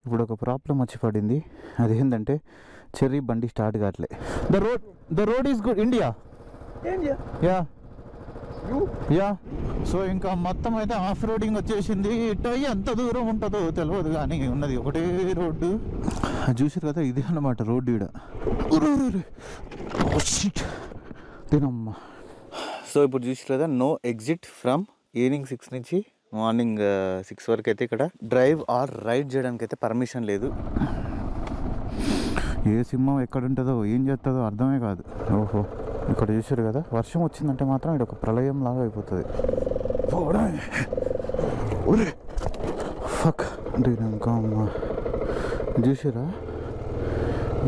ఇప్పుడు ఒక ప్రాబ్లం వచ్చి పడింది. అదేంటంటే చెర్రీ బండి స్టార్ట్ కావట్లే. The road is good. India yeah yeah. So ఇంకా మొత్తం అయితే ఆఫ్ రోడింగ్ వచ్చేసింది. ఇటు ఎంత దూరం ఉంటుందో తెలియదు కానీ ఉన్నది ఒకటే రోడ్డు. చూసారు కదా, ఇదే అన్నమాట రోడ్డు. ఈడ తినమ్మా. సో ఇప్పుడు చూసారు కదా, నో ఎగ్జిట్ ఫ్రమ్ ఈవినింగ్ 6 నుంచి మార్నింగ్ 6 వరకు అయితే ఇక్కడ డ్రైవ్ ఆర్ రైడ్ చేయడానికి అయితే పర్మిషన్ లేదు. ఏ సింహం ఎక్కడ ఉంటుందో ఏం చేస్తుందో అర్థమే కాదు. ఓహో, ఇక్కడ చూసారు కదా, వర్షం వచ్చిందంటే మాత్రం ఇది ఒక ప్రళయం లాగా అయిపోతుంది. ఫక్ ఇంకా అమ్మా, చూసారా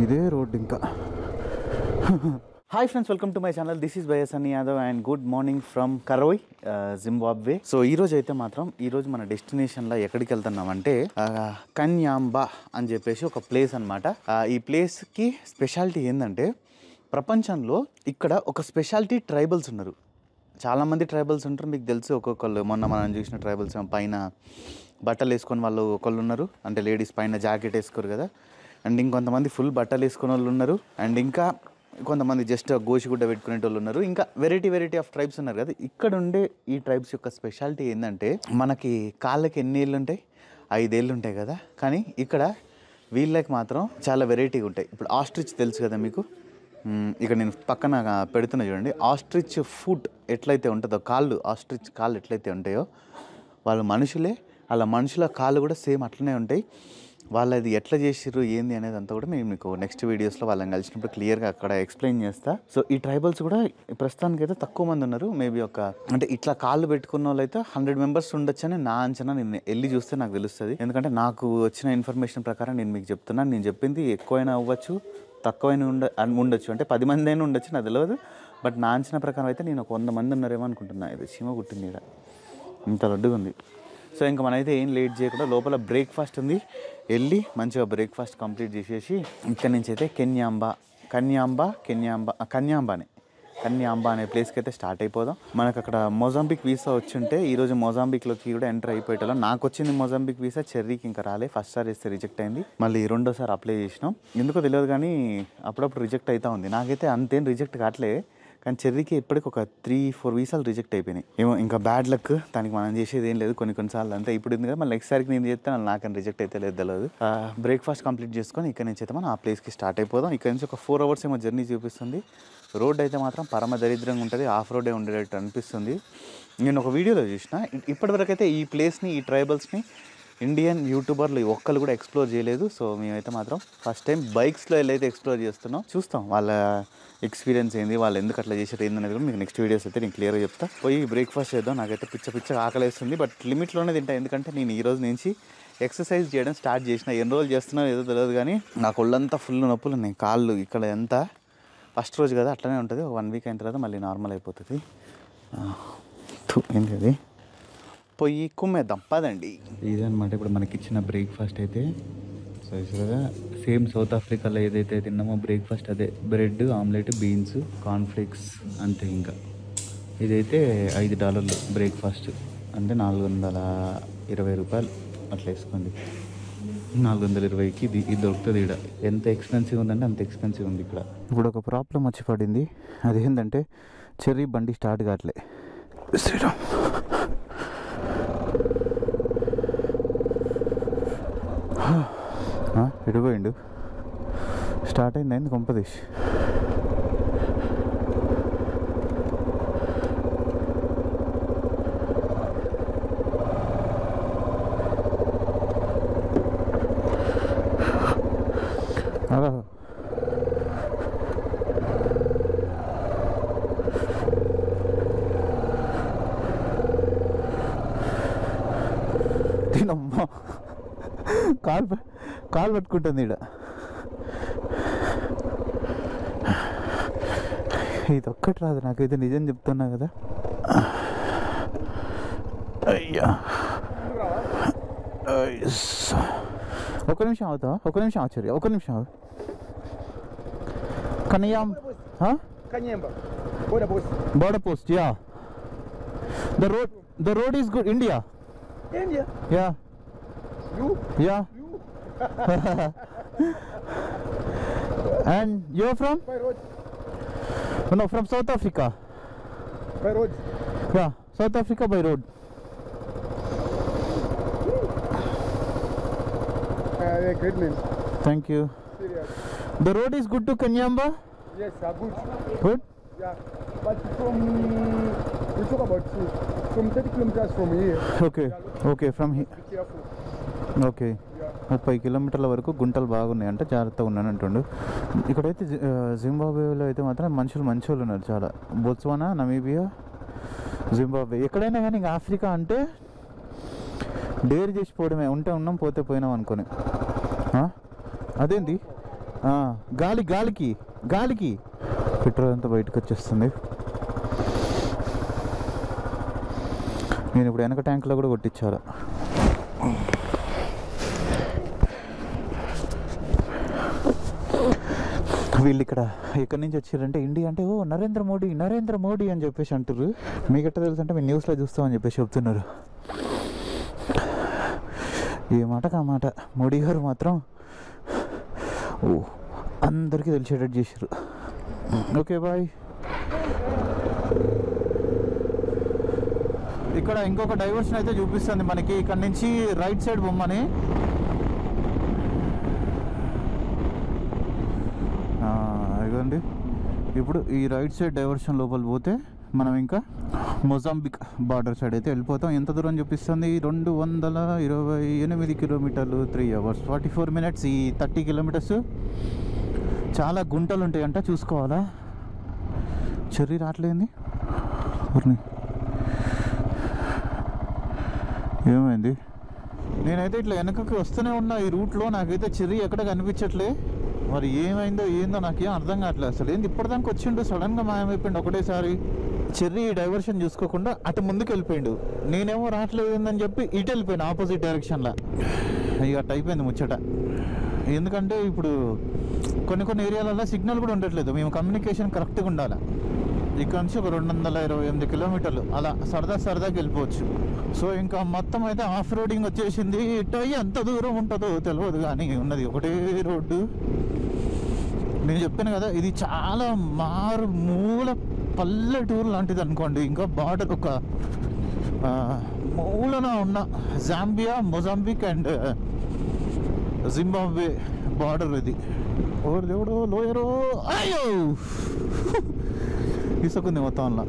ఇదే రోడ్ ఇంకా. Hi friends, welcome to my channel. This is Bayasani Yadav and good morning from Karoi, Zimbabwe. So ఈరోజు అయితే మాత్రం ఈరోజు మన డెస్టినేషన్లో ఎక్కడికి వెళ్తున్నామంటే కన్యాంబా అని చెప్పేసి ఒక ప్లేస్ అనమాట. ఈ ప్లేస్కి స్పెషాలిటీ ఏంటంటే, ప్రపంచంలో ఇక్కడ ఒక స్పెషాలిటీ ట్రైబల్స్ ఉన్నారు. చాలామంది ట్రైబల్స్ ఉంటారు, మీకు తెలుసు. ఒక్కొక్కళ్ళు మొన్న మనం చూసిన ట్రైబల్స్ పైన బట్టలు వేసుకొని వాళ్ళు ఒకళ్ళు ఉన్నారు, అంటే లేడీస్ పైన జాకెట్ వేసుకోరు కదా. అండ్ ఇంకొంతమంది ఫుల్ బట్టలు వేసుకునే వాళ్ళు ఉన్నారు. అండ్ ఇంకా కొంతమంది జస్ట్ గోషిగుడ్డ పెట్టుకునే వాళ్ళు ఉన్నారు. ఇంకా వెరైటీ ఆఫ్ ట్రైబ్స్ ఉన్నారు కదా. ఇక్కడ ఉండే ఈ ట్రైబ్స్ యొక్క స్పెషాలిటీ ఏంటంటే, మనకి కాళ్ళకి ఎన్ని ఏళ్ళు ఉంటాయి? 5 ఏళ్ళు ఉంటాయి కదా. కానీ ఇక్కడ వీళ్ళకి మాత్రం చాలా వెరైటీగా ఉంటాయి. ఇప్పుడు ఆస్ట్రిచ్ తెలుసు కదా మీకు. ఇక్కడ నేను పక్కన పెడుతున్నా చూడండి. ఆస్ట్రిచ్ ఫుట్ ఎట్లయితే ఉంటుందో, కాళ్ళు, ఆస్ట్రిచ్ కాళ్ళు ఎట్లయితే ఉంటాయో, వాళ్ళు మనుషులే. అలా మనుషుల కాళ్ళు కూడా సేమ్ అట్లనే ఉంటాయి. వాళ్ళది ఎట్లా చేసిర్రు ఏంది అనేది అంతా కూడా నేను మీకు నెక్స్ట్ వీడియోస్లో వాళ్ళని కలిసినప్పుడు క్లియర్గా అక్కడ ఎక్స్ప్లెయిన్ చేస్తా. సో ఈ ట్రైబల్స్ కూడా ప్రస్తుతానికి అయితే తక్కువ మంది ఉన్నారు. మేబీ అంటే ఇట్లా కాళ్ళు పెట్టుకున్న వాళ్ళు అయితే 100 మెంబర్స్ ఉండొచ్చని నా అంచనా. నేను వెళ్ళి చూస్తే నాకు తెలుస్తుంది. ఎందుకంటే నాకు వచ్చిన ఇన్ఫర్మేషన్ ప్రకారం నేను మీకు చెప్తున్నాను. నేను చెప్పింది ఎక్కువైనా అవ్వచ్చు, తక్కువైనా ఉండొచ్చు, అంటే 10 మంది అయినా ఉండొచ్చు, నాకు తెలియదు. బట్ నా అంచనా ప్రకారం అయితే నేను ఒక 100 మంది ఉన్నారేమో అనుకుంటున్నా. ఇది చీమ కుట్టింది ఇక్కడ, ఇంత లడ్డుగా ఉంది. సో ఇంకా మనమైతే ఏం లేట్ చేయకుండా లోపల బ్రేక్ఫాస్ట్ ఉంది, వెళ్ళి మంచిగా బ్రేక్ఫాస్ట్ కంప్లీట్ చేసేసి ఇక్కడ నుంచి అయితే కన్యాంబా అనే ప్లేస్కి అయితే స్టార్ట్ అయిపోదాం. మనకు అక్కడ మొజాంబిక్ వీసా వచ్చి ఉంటే ఈరోజు మొజాంబిక్లోకి కూడా ఎంటర్ అయిపోయేటోళ్ళం. నాకు వచ్చింది మొజాంబిక్ వీసా, చెర్రీకి ఇంకా రాలే. ఫస్ట్ సారి వేస్తే రిజెక్ట్ అయింది, మళ్ళీ రెండోసారి అప్లై చేసినాం. ఎందుకో తెలియదు కానీ అప్పుడప్పుడు రిజెక్ట్ అవుతా ఉంది. నాకైతే అంతేం రిజెక్ట్ కావట్లే, కానీ చెర్రీకి ఇప్పటికి ఒక 3-4 వీసాలు రిజెక్ట్ అయిపోయినాయి. ఏమో ఇంకా బ్యాడ్ లక్, దానికి మనం చేసేది ఏం లేదు. కొన్నిసార్లు అంతే. ఇప్పుడు ఉంది కదా, మళ్ళీ నెక్స్ట్ సారికి నేను చేస్తే నాకని రిజెక్ట్ అయితే లేదు తెలియదు. బ్రేక్ఫాస్ట్ కంప్లీట్ చేసుకొని ఇక్కడ నుంచి అయితే మనం ఆ ప్లేస్కి స్టార్ట్ అయిపోదాం. ఇక్కడ నుంచి ఒక 4 అవర్స్ ఏమో జర్నీ చూపిస్తుంది. రోడ్ అయితే మాత్రం పరమ దరిద్రంగా ఉంటుంది, ఆఫ్ రోడే ఉండేటట్టు అనిపిస్తుంది. నేను ఒక వీడియోలో చూసిన. ఇప్పటివరకు అయితే ఈ ప్లేస్ని, ఈ ట్రైబల్స్ని ఇండియన్ యూట్యూబర్లు ఒక్కళ్ళు కూడా ఎక్స్ప్లోర్ చేయలేదు. సో మేమైతే మాత్రం ఫస్ట్ టైం బైక్స్లో వెళ్ళైతే ఎక్స్ప్లోర్ చేస్తున్నాం. చూస్తాం వాళ్ళ ఎక్స్పీరియన్స్ ఏంది, వాళ్ళు ఎందుకు అట్లా చేసేది ఏంది అనేది కూడా మీకు నెక్స్ట్ వీడియోస్ అయితే నేను క్లియర్గా చెప్తా. పోయి బ్రేక్ఫాస్ట్ చేద్దాం. నాకైతే పిచ్చ ఆకలేస్తుంది, బట్ లిమిట్లోనే తింటా. ఎందుకంటే నేను ఈ రోజు నుంచి ఎక్సర్సైజ్ చేయడం స్టార్ట్ చేసిన. ఎన్ని రోజులు చేస్తున్నానో ఏదో తెలియదు కానీ నాకు ఒళ్ళంతా ఫుల్ నొప్పులు ఉన్నాయి. కాళ్ళు ఇక్కడ ఎంత ఫస్ట్ రోజు కదా అట్లనే ఉంటుంది. 1 వీక్ అయిన తర్వాత మళ్ళీ నార్మల్ అయిపోతుంది. ఏంటి అది, పోయి కుమ్మేద్దాం పదండి. ఇదనమాట ఇప్పుడు మనకి ఇచ్చిన బ్రేక్ఫాస్ట్ అయితే. సో కదా, సేమ్ సౌత్ ఆఫ్రికాలో ఏదైతే తిన్నామో బ్రేక్ఫాస్ట్ అదే. బ్రెడ్ ఆమ్లెట్, బీన్స్, కార్న్ఫ్లేక్స్, అంతే. ఇంకా ఇదైతే $5 బ్రేక్ఫాస్ట్, అంటే 420 రూపాయలు అట్లా వేసుకోండి. 420కి ఇది దొరుకుతుంది. ఇక్కడ ఎంత ఎక్స్పెన్సివ్ ఉందంటే అంత ఎక్స్పెన్సివ్ ఉంది ఇక్కడ. ఇప్పుడు ఒక ప్రాబ్లం వచ్చి పడింది. అదేంటంటే చెర్రీ బండి స్టార్ట్ కావట్లే. శ్రీరామ్, ఎడిపోయిండు. స్టార్ట్ అయింది అయింది కొంపదీష్. దీనమ్మా, కాలు పట్టుకుంటుంది ఇక్కడ. ఇది ఒక్కటి రాదు నాకైతే, నిజం చెప్తున్నా కదా. అయ్యా, ఒక నిమిషం అవుతావా? ఒక నిమిషం ఆచార్య, ఒక నిమిషం ఆగు. border post, yeah. The road is good. India. India? Yeah. You? Yeah. You? And you're from? By road. No, from South Africa. By road. Yeah, South Africa by road. Yeah, great man. Thank you. Serious. The road is good to Kanyamba? Yes, good. Good? Yeah, but we talk about from 30 kilometers from here. Okay, okay, from here. Be careful. Okay Yeah. 30 కిలోమీటర్ల వరకు గుంటలు బాగున్నాయి అంటే జాగ్రత్తగా ఉన్నాను అంటుండు. ఇక్కడైతే జింబాబ్వేలో అయితే మాత్రం మనుషులు మంచోళ్ళు ఉన్నారు చాలా. బొత్స్వానా, నమీబియా, జింబాబ్వే ఎక్కడైనా కానీ ఇంకా ఆఫ్రికా అంటే డేర్ చేసిపోవడమే. ఉంటే ఉన్నాం, పోతే పోయినాం అనుకుని. అదేంటి గాలికి పెట్రోల్ అంతా బయటకు వచ్చేస్తుంది. నేను ఇప్పుడు వెనక ట్యాంకులో కూడా కొట్టించాలి. వీళ్ళు ఇక్కడ ఎక్కడి నుంచి వచ్చారంటే ఇండియా అంటే ఓ నరేంద్ర మోడీ అని చెప్పేసి అంటారు. మీకెట్ట తెలుసు అంటే మేము న్యూస్లో చూస్తామని చెప్పేసి చెప్తున్నారు. ఏ మాటకు ఆ మాట మోడీ గారు మాత్రం ఓ అందరికీ తెలిసేటట్టు చేశారు. Okay boy. ఇక్కడ ఇంకొక డైవర్షన్ అయితే చూపిస్తుంది మనకి. ఇక్కడ నుంచి రైట్ సైడ్ బొమ్మని. ఇదండి ఇప్పుడు ఈ రైట్ సైడ్ డైవర్షన్ లోపల పోతే మనం ఇంకా మొజాంబిక్ బార్డర్ సైడ్ అయితే వెళ్ళిపోతాం. ఎంత దూరం చూపిస్తుంది? 228 కిలోమీటర్లు, 3 hours 44 minutes. ఈ 30 kilometers చాలా గుంటలు ఉంటాయంట, చూసుకోవాలా. చెర్రీ రావట్లేంది, ఏమైంది? నేనైతే ఇట్లా వెనకకి వస్తూనే ఉన్నా ఈ రూట్లో, నాకైతే చెర్రీ ఎక్కడ కనిపించట్లే. మరి ఏమైందో ఏందో నాకేం అర్థం కావట్లేదు అసలు. ఏంది ఇప్పటిదానికి వచ్చిండు, సడన్గా మాయమైపోయిండు ఒకటేసారి. చెర్రీ డైవర్షన్ చూసుకోకుండా అటు ముందుకు వెళ్ళిపోయిండు. నేనేమో రావట్లేదు ఏందని చెప్పి ఇటు వెళ్ళిపోయాను ఆపోజిట్ డైరెక్షన్లో. ఇక అటు అయిపోయింది ముచ్చట. ఎందుకంటే ఇప్పుడు కొన్ని ఏరియాలలో సిగ్నల్ కూడా ఉండట్లేదు. మేము కమ్యూనికేషన్ కరెక్ట్గా ఉండాలి. ఇక్కడ నుంచి ఒక 228 kilometers అలా సరదాకి వెళ్ళిపోవచ్చు. సో ఇంకా మొత్తం అయితే ఆఫ్ రోడింగ్ వచ్చేసింది. ఇటు ఎంత దూరం ఉంటుందో తెలియదు, కానీ ఉన్నది ఒకటే రోడ్డు. నేను చెప్పాను కదా, ఇది చాలా మూల పల్లెటూరు లాంటిది అనుకోండి. ఇంకా బార్డర్ ఒక మూలన ఉన్న Zambia, Mozambique and Zimbabwe border ఇది. ఓరు దేవుడు, లోయరో, అయ్యో ఇసుకుంది మొత్తం అలా.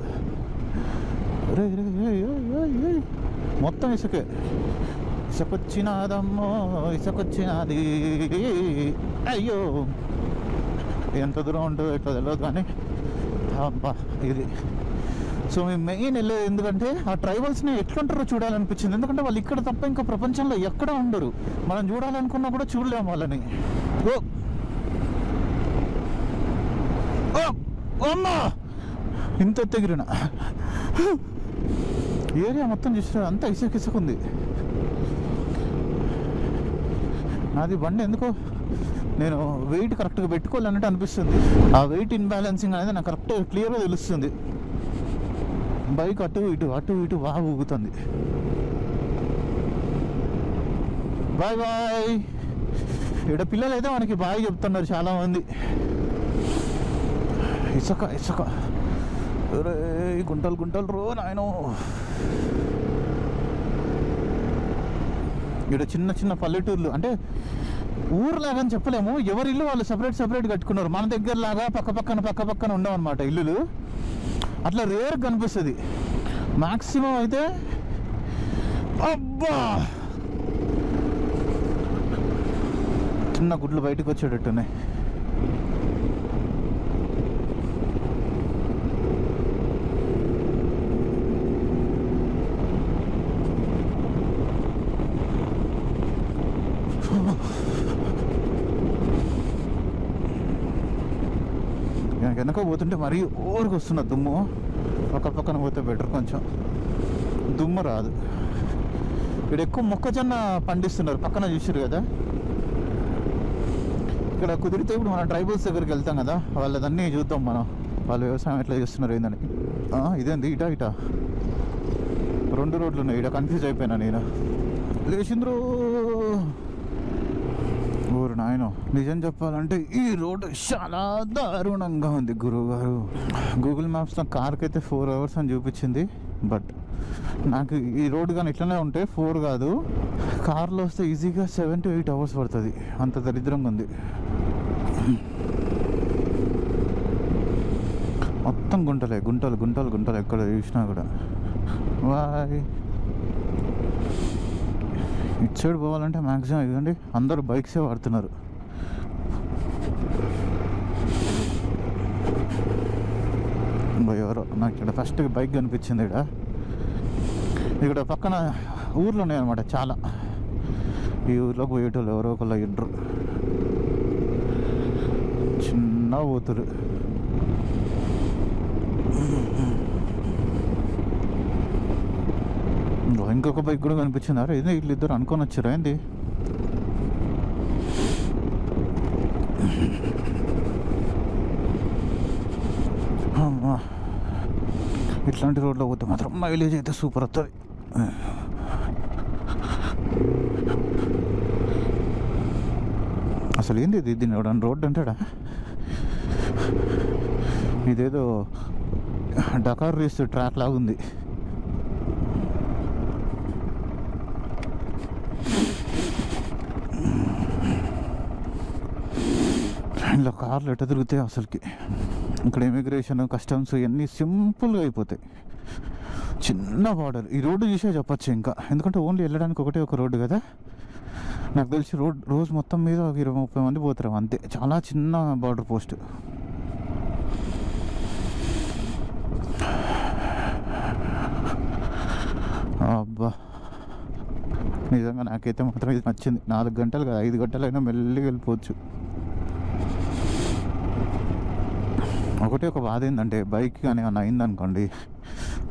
మొత్తం ఇసుకొచ్చినాదమ్మో, ఇసుకొచ్చినది. అయ్యో ఎంత దూరం ఉంటుందో ఎట్లా తెలియదు కానీ అబ్బా ఇది. సో మేము మెయిన్ వెళ్ళేది ఎందుకంటే ఆ ట్రైబల్స్ని ఎట్లుంటారో చూడాలనిపించింది. ఎందుకంటే వాళ్ళు ఇక్కడ తప్ప ఇంకా ప్రపంచంలో ఎక్కడ ఉండరు. మనం చూడాలనుకున్నా కూడా చూడలేము వాళ్ళని. అమ్మా ఇంత ఎగిరిన ఏరియా మొత్తం చూసిన అంతా ఇసుకుంది. నాది బండి ఎందుకో నేను వెయిట్ కరెక్ట్గా పెట్టుకోవాలన్నట్టు అనిపిస్తుంది. ఆ వెయిట్ ఇన్బ్యాలెన్సింగ్ అనేది నాకు క్లియర్గా తెలుస్తుంది. బైక్ అటు ఇటు బాగా ఊగుతుంది. బాయ్ ఇక్కడ పిల్లలు అయితే మనకి బాయ్ చెప్తున్నారు చాలామంది. ఇసుక గుంటలు రో నాయనో. ఇక్కడ చిన్న పల్లెటూర్లు అంటే ఊరులాగా అని చెప్పలేము. ఎవరి ఇల్లు వాళ్ళు సపరేట్ కట్టుకున్నారు. మన దగ్గర లాగా పక్క ఉండవు అనమాట ఇల్లులు. అట్లా రేర్ కనిపిస్తుంది. మ్యాక్సిమం అయితే అబ్బా చిన్న గుడ్లు బయటకు వచ్చేటట్టున్నాయి. వెనక పోతుంటే మరీ ఓరికి వస్తున్న దుమ్ము. పక్కన పోతే బెటర్, కొంచెం దుమ్ము రాదు. ఇక్కడ ఎక్కువ మొక్కజొన్న పండిస్తున్నారు, పక్కన చూసారు కదా. ఇక్కడ కుదిరితే ఇప్పుడు మన ట్రైబల్స్ దగ్గరికి వెళ్తాం కదా, వాళ్ళదన్నీ చూద్దాం మనం, వాళ్ళు వ్యవసాయం ఎట్లా చేస్తున్నారు ఏందని. ఇదేంది ఇటా 2 రోడ్లు ఉన్నాయి. ఇక్కడ కన్ఫ్యూజ్ అయిపోయినా నేను. లేచింద్రు ఊరు నాయన నిజం చెప్పాలంటే ఈ రోడ్ చాలా దారుణంగా ఉంది గురువుగారు. గూగుల్ మ్యాప్స్లో కార్కి అయితే 4 hours అని చూపించింది. బట్ నాకు ఈ రోడ్ కానీ ఇట్లనే ఉంటే 4 కాదు, కార్లో వస్తే ఈజీగా 7 to 8 hours పడుతుంది. అంత దరిద్రంగా ఉంది. మొత్తం గుంటలే, గుంటలు గుంటలు గుంటలు ఎక్కడ చూసినా కూడా. వాయ్ ఇటు సైడ్ పోవాలంటే మ్యాక్సిమం ఇదండి అందరూ బైక్సే వాడుతున్నారు. ఎవరో నాకు ఇక్కడ ఫస్ట్ బైక్ కనిపించింది. ఇక్కడ పక్కన ఊర్లు ఉన్నాయన్నమాట చాలా. ఈ ఊర్లోకి పోయేటోళ్ళు ఎవరో ఒకళ్ళు ఇద్దరు చిన్న పోతురు. ఇంకొక బైక్ కూడా కనిపించింది. అరే ఇదే వీళ్ళిద్దరు అనుకొని వచ్చారా ఏంది? ఇట్లాంటి రోడ్లో పోతే మాత్రం మైలేజ్ అయితే సూపర్ వస్తుంది. అసలు ఏంది ఇది? దీన్ని ఎవడన్నా రోడ్ అంటాడా? ఇదేదో డకార్ రేస్ ట్రాక్ లాగుంది. ఇలా కార్లు ఎట్ట తిరుగుతాయి అసలుకి. ఇక్కడ ఇమిగ్రేషన్ కస్టమ్స్ ఇవన్నీ సింపుల్గా అయిపోతాయి. చిన్న బార్డర్. ఈ రోడ్డు చూసే చెప్పచ్చు ఇంకా, ఎందుకంటే ఓన్లీ వెళ్ళడానికి ఒకటే ఒక రోడ్డు కదా. నాకు తెలిసి రోజు మొత్తం మీద 20-30 మంది పోతారు అంతే. చాలా చిన్న బార్డర్ పోస్ట్. అబ్బా నిజంగా నాకైతే మాత్రం ఇది నచ్చింది. 4 గంటలు కదా, 5 గంటలైనా మెల్లిగా వెళ్ళిపోవచ్చు. ఒకటే ఒక బాధ ఏంటంటే బైక్ కానీ ఏమన్నా అయిందనుకోండి,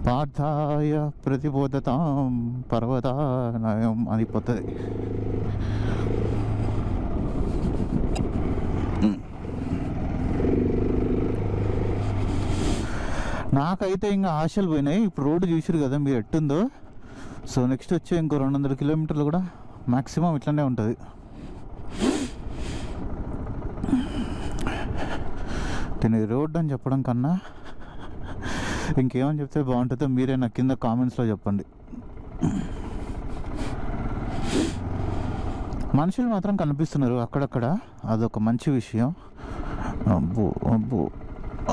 పార్థాయ ప్రతిబోధతాం పర్వతానయం అనిపోతుంది. నాకైతే ఇంకా ఆశలు పోయినాయి. ఇప్పుడు రోడ్డు చూసారు కదా మీరు ఎట్టుందో. సో నెక్స్ట్ వచ్చే ఇంకో 200 కిలోమీటర్లు కూడా మ్యాక్సిమం ఇట్లనే ఉంటుంది. దీని రోడ్ అని చెప్పడం కన్నా ఇంకేమని చెప్తే బాగుంటుందో మీరే నాకు కింద కామెంట్స్లో చెప్పండి. మనుషులు మాత్రం కనిపిస్తున్నారు అక్కడక్కడ, అదొక మంచి విషయం. అబ్బో అబ్బో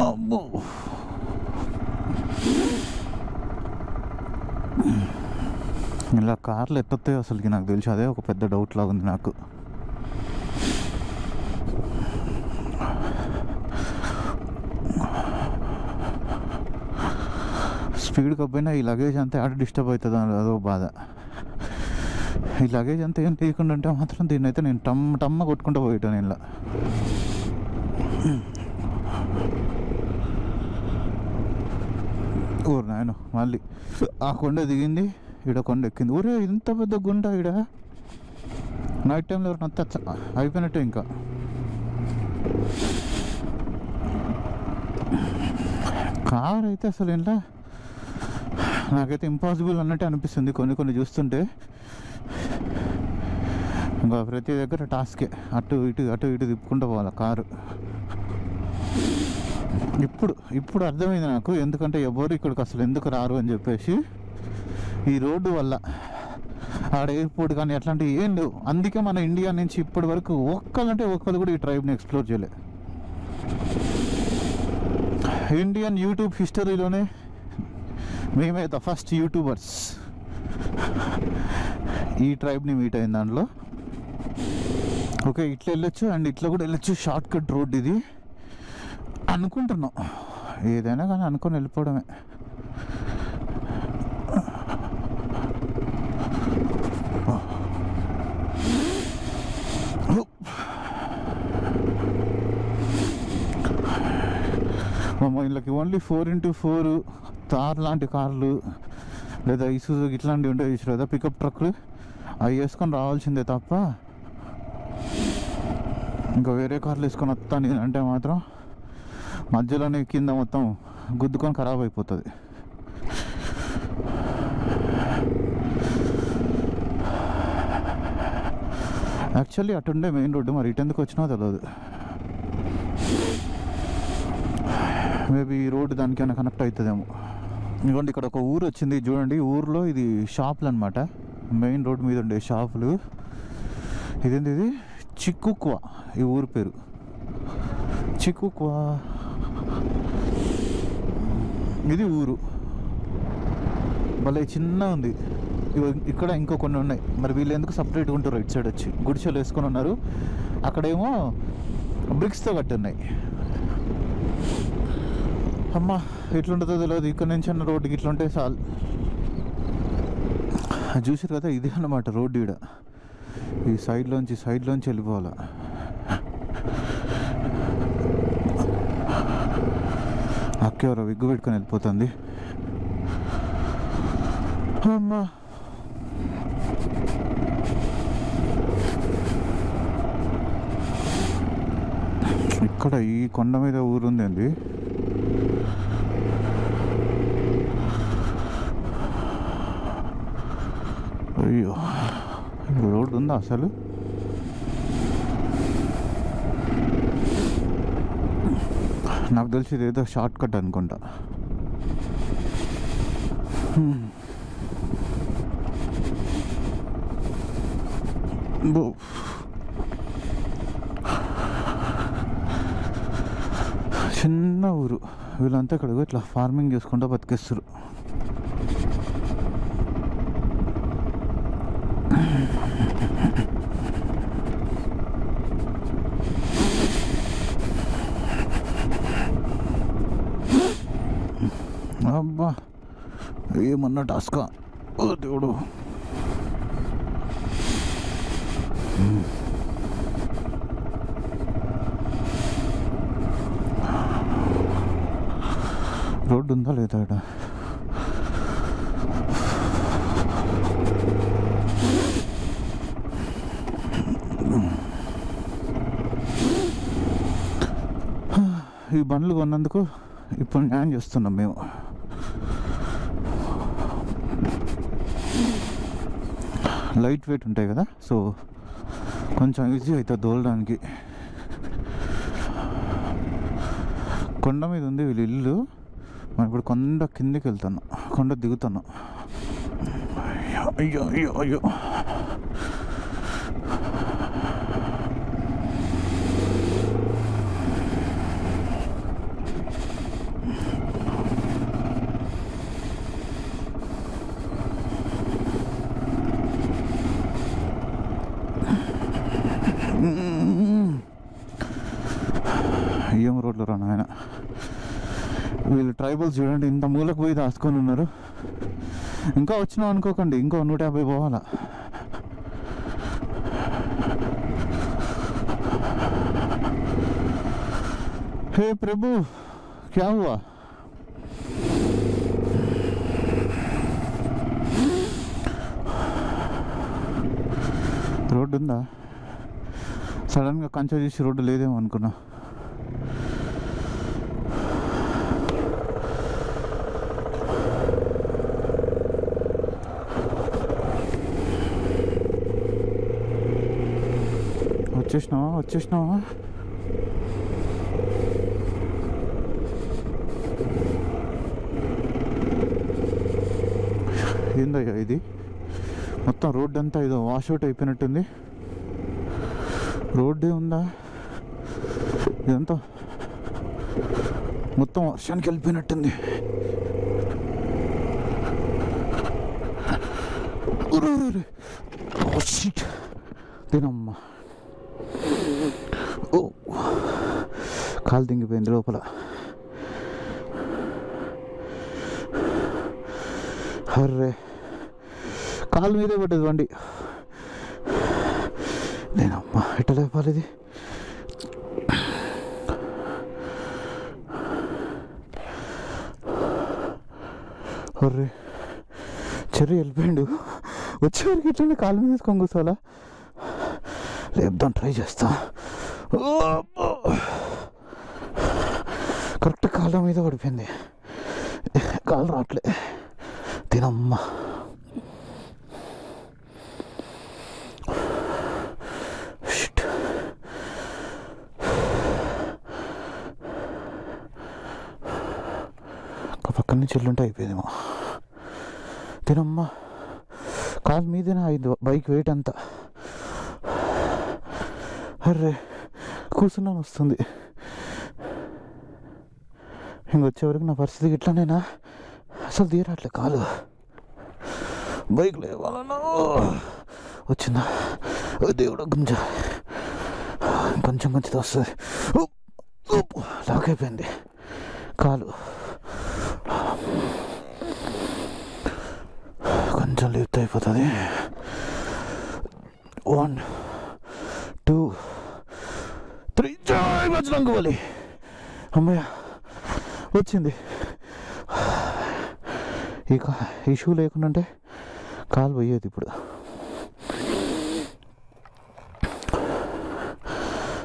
అబ్బో ఇలా కార్లు ఎత్తొస్తాయి అసలుకి నాకు తెలిసి. అదే ఒక పెద్ద డౌట్ లాగా ఉంది నాకు. స్పీడ్ కప్పినా ఈ లగేజ్ అంతా ఆడ డిస్టర్బ్ అవుతుంది, అదో బాధ. ఈ లగేజ్ అంతా ఏం తీయకుండా ఉంటే మాత్రం దీన్ని అయితే నేను టమ్మ కొట్టుకుంటూ పోయేటాను ఇలా. ఊరు నాయన మళ్ళీ ఆ కొండ దిగింది, ఈడ కొండ ఎక్కింది. ఊరే ఇంత పెద్ద గుంట ఈడ. నైట్ టైంలో ఎవరినంతా అయిపోయినట్టే ఇంకా. కార్ అయితే అసలు ఏంటా నాకైతే ఇంపాసిబుల్ అన్నట్టే అనిపిస్తుంది కొన్ని చూస్తుంటే. ఇంకా ప్రతి దగ్గర టాస్కే, అటు ఇటు తిప్పుకుంటూ పోవాలి కారు. ఇప్పుడు అర్థమైంది నాకు ఎందుకంటే ఎవరు ఇక్కడికి అసలు ఎందుకు రారు అని చెప్పేసి. ఈ రోడ్డు వల్ల ఆడ ఎయిర్పోర్ట్ కానీ అట్లాంటివి ఏం లేవు. అందుకే మన ఇండియా నుంచి ఇప్పటి వరకు ఒక్కరు కూడా ఈ ట్రైబ్ని ఎక్స్ప్లోర్ చేయలే. ఇండియన్ యూట్యూబ్ హిస్టరీలోనే మేమే ద ఫస్ట్ యూట్యూబర్స్ ఈ ట్రైబ్ని మీట్ అయిన దాంట్లో. ఓకే ఇట్లా వెళ్ళొచ్చు అండ్ ఇట్లా కూడా వెళ్ళొచ్చు. షార్ట్ కట్ రోడ్ ఇది అనుకుంటున్నాం. ఏదైనా కానీ అనుకొని వెళ్ళిపోవడమే. వీళ్ళకి ఓన్లీ 4x4 తార్ లాంటి కార్లు లేదా ఇసుజు ఇట్లాంటివి ఉంటాయి చూసారు కదా, పికప్ ట్రక్లు, అవి వేసుకొని రావాల్సిందే తప్ప ఇంకా వేరే కార్లు వేసుకొని వస్తాను అంటే మాత్రం మధ్యలోనే కింద మొత్తం గుద్దుకొని ఖరాబ్ అయిపోతుంది. యాక్చువల్లీ అటుండే మెయిన్ రోడ్డు, మరి ఇటు ఎందుకు వచ్చినా తెలియదు. మేబీ ఈ రోడ్డు దానికైనా కనెక్ట్ అవుతుందేమో. ఇదిగోండి ఇక్కడ ఒక ఊరు వచ్చింది చూడండి. ఊర్లో ఇది షాపులు అనమాట, మెయిన్ రోడ్ మీద ఉండే షాపులు. ఇదేంటి ఇది? చిక్కుక్వా ఈ ఊరు పేరు, చిక్కుక్వా. ఇది ఊరు భలే చిన్న ఉంది. ఇక్కడ ఇంకో కొన్ని ఉన్నాయి. మరి వీళ్ళు ఎందుకు సపరేట్గా ఉంటారు? రైట్ సైడ్ వచ్చి గుడిసెలు వేసుకొని ఉన్నారు, అక్కడేమో బ్రిక్స్తో కట్టి ఉన్నాయి. అమ్మా ఎట్లుంటుందో తెలియదు. ఇక్కడ నుంచి అన్న రోడ్డుకి ఇట్లుంటే చాలు. చూసారు కదా, ఇది అన్నమాట రోడ్డు. ఈడ ఈ సైడ్లోంచి వెళ్ళిపోవాలా. అక్కెవరో విగ్గు పెట్టుకొని వెళ్ళిపోతుంది. అమ్మా ఇక్కడ ఈ కొండ మీద ఊరుందండి. అయ్యో రోడ్డు ఉందా అసలు? నాకు తెలిసి ఇదేదో షార్ట్ కట్ అనుకుంటా. చిన్న ఊరు. వీళ్ళంతా ఇక్కడ ఇట్లా ఫార్మింగ్ చేసుకుంటూ బతికేస్తారు. అబ్బా ఏమన్నా టాస్కా, ఓ దేవుడు. రోడ్డు ఉందా లేదా ఇక్కడ? ఈ బండ్లు కొన్నందుకు ఇప్పుడు న్యాయం చేస్తున్నాం మేము. లైట్ వెయిట్ ఉంటాయి కదా, సో కొంచెం ఈజీ అవుతుంది దోలడానికి. కొండ మీద ఉంది వీళ్ళు ఇల్లు. మనం ఇప్పుడు కొండ కిందికి వెళ్తున్నాం, కొండ దిగుతున్నాం. అయ్యో అయ్యో అయ్యో. ఏం రోడ్లు రా నాయన. వీళ్ళు ట్రైబల్స్ చూడండి, ఇంత మూలకు పోయి దాచుకొని ఉన్నారు. ఇంకా వచ్చినాం అనుకోకండి, ఇంకో 150 పోవాలా. హే ప్రభు క్యా హువా? రోడ్డు ఉందా? సడన్గా కంచె చూసి రోడ్డు లేదేమో అనుకున్నా. వచ్చేసినావా? ఏందయ్యా ఇది? మొత్తం రోడ్డు అంతా ఏదో వాష్అవుట్ అయిపోయినట్టుంది. రోడ్డే ఉందా? ఇదంతా మొత్తం వర్షానికి వెళ్ళిపోయినట్టుంది. తినమ్మా. ఓ కాలు దింగిపోయింది లోపల. అర్రే కాలు మీదే పడ్డది బండి. నేనమ్మా ఎట్లా లేపాలి ఇది? అర్రే చెర్రీ వెళ్ళిపోయిండు. వచ్చేవారికి ఇట్లా కాలు మీద తీసుకొని కూర్చోవాలా? లేపుదాం ట్రై చేస్తా. కరెక్ట్ కాళ్ళ మీద పడిపోయింది, కాలు రావట్లే. తినమ్మా. ఇక్కడి నుంచి వెళ్ళుంటే అయిపోయిందేమో. తినమ్మా, కాలు మీదేనా అయింది బైక్ వెయిట్ అంతా. అర్రే కూర్చున్నాను వస్తుంది. ఇంకొచ్చేవరకు నా పరిస్థితి ఇట్లానేనా, అసలు తీరట్లే కాలు. బైక్ లేవాలన్నా వచ్చిందా దేవుడు, కొంచెం కొంచెం కొంచెం వస్తుంది. లాక్ అయిపోయింది కాలు. కొంచెం లిఫ్ట్ అయిపోతుంది. 1 2 3 జై బజరంగ్ బలి. అమ్మయ్య వచ్చింది. ఇక ఈ షూ లేకుండా కాలు పోయేది. ఇప్పుడు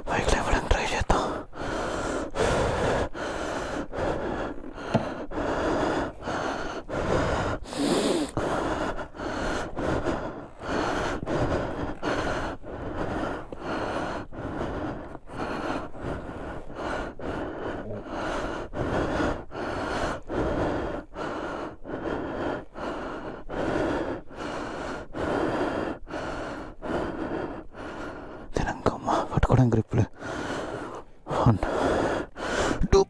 బైక్ లేవడానికి ట్రై చేద్దాం. పట్టుకోవడానికి గ్రిప్లు. 1 2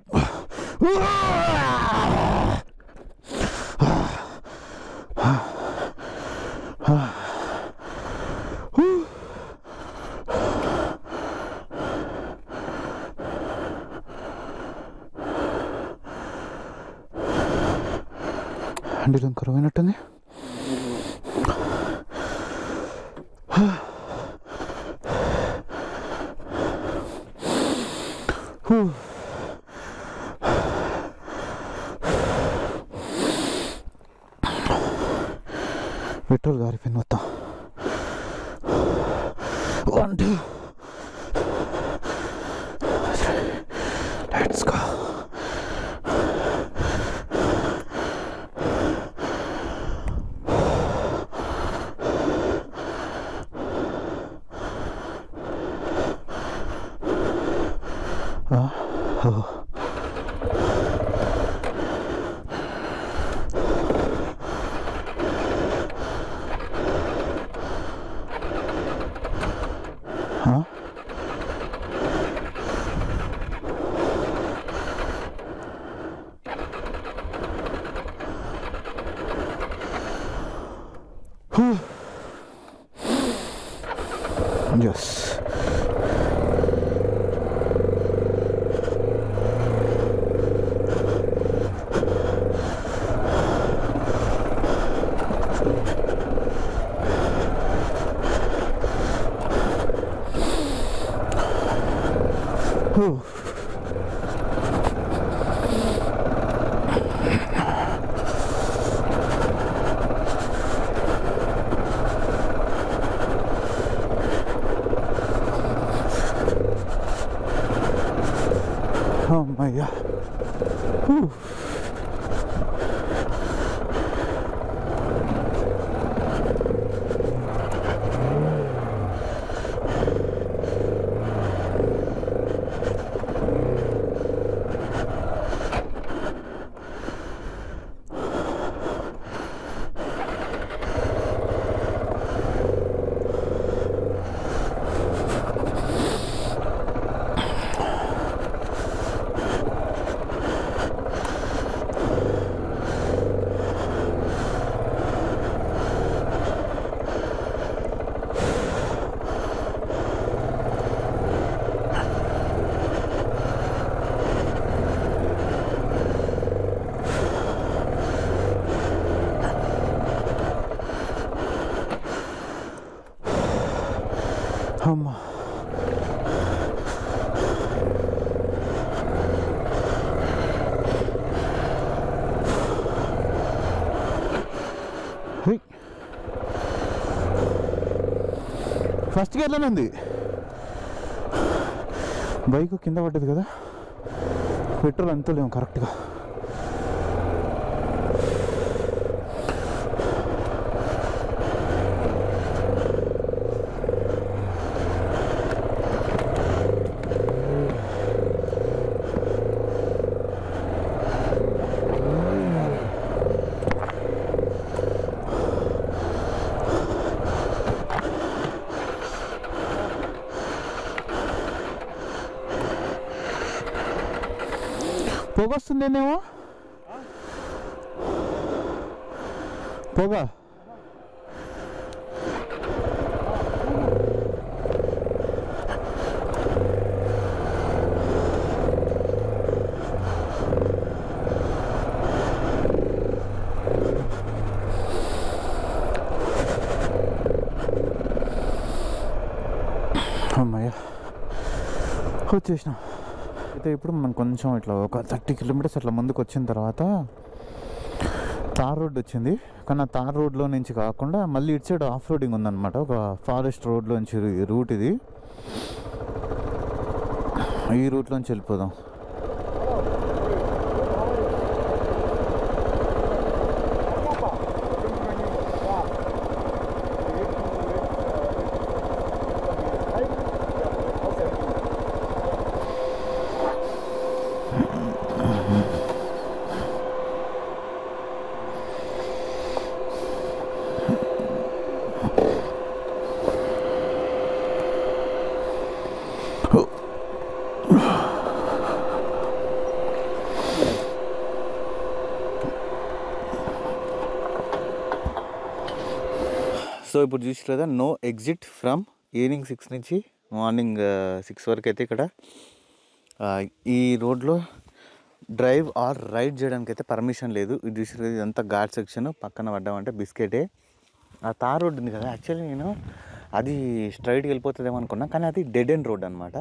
హ్యాండిల్ కరువైనట్టుంది. పెట్రోల్ గారిపోయింది మొత్తం. 1 2 let's go. Yes. Oh my God. Whew. అమ్మా ఫస్ట్ గేర్లోనే ఉంది. బైక్ కింద పడ్డది కదా, పెట్రోల్ అంతా లేము కరెక్ట్గా. పొగ వస్తుందేమో, పొగ. అమ్మయ్య వచ్చేసినాం. అయితే ఇప్పుడు మనం కొంచెం ఇట్లా ఒక 30 కిలోమీటర్స్ అట్లా ముందుకు వచ్చిన తర్వాత తార్ రోడ్ వచ్చింది. కానీ ఆ తార్ రోడ్లో నుంచి కాకుండా మళ్ళీ ఇటు సైడ్ ఆఫ్ రోడింగ్ ఉందన్నమాట. ఒక ఫారెస్ట్ రోడ్లోంచి రూట్ ఇది. ఈ రూట్లోంచి వెళ్ళిపోదాం. సో ఇప్పుడు చూసి కదా, నో ఎగ్జిట్ ఫ్రమ్ ఈవినింగ్ 6 నుంచి మార్నింగ్ 6 వరకు అయితే ఇక్కడ ఈ రోడ్లో డ్రైవ్ ఆర్ రైడ్ చేయడానికి అయితే పర్మిషన్ లేదు. ఇది చూసి ఇదంతా ఘాట్ సెక్షన్. పక్కన పడ్డామంటే బిస్కెటే. ఆ తార్ రోడ్ ఉంది కదా, యాక్చువల్లీ నేను అది స్ట్రైట్కి వెళ్ళిపోతుందేమో అనుకున్నా, కానీ అది డెడ్ ఎండ్ రోడ్ అనమాట.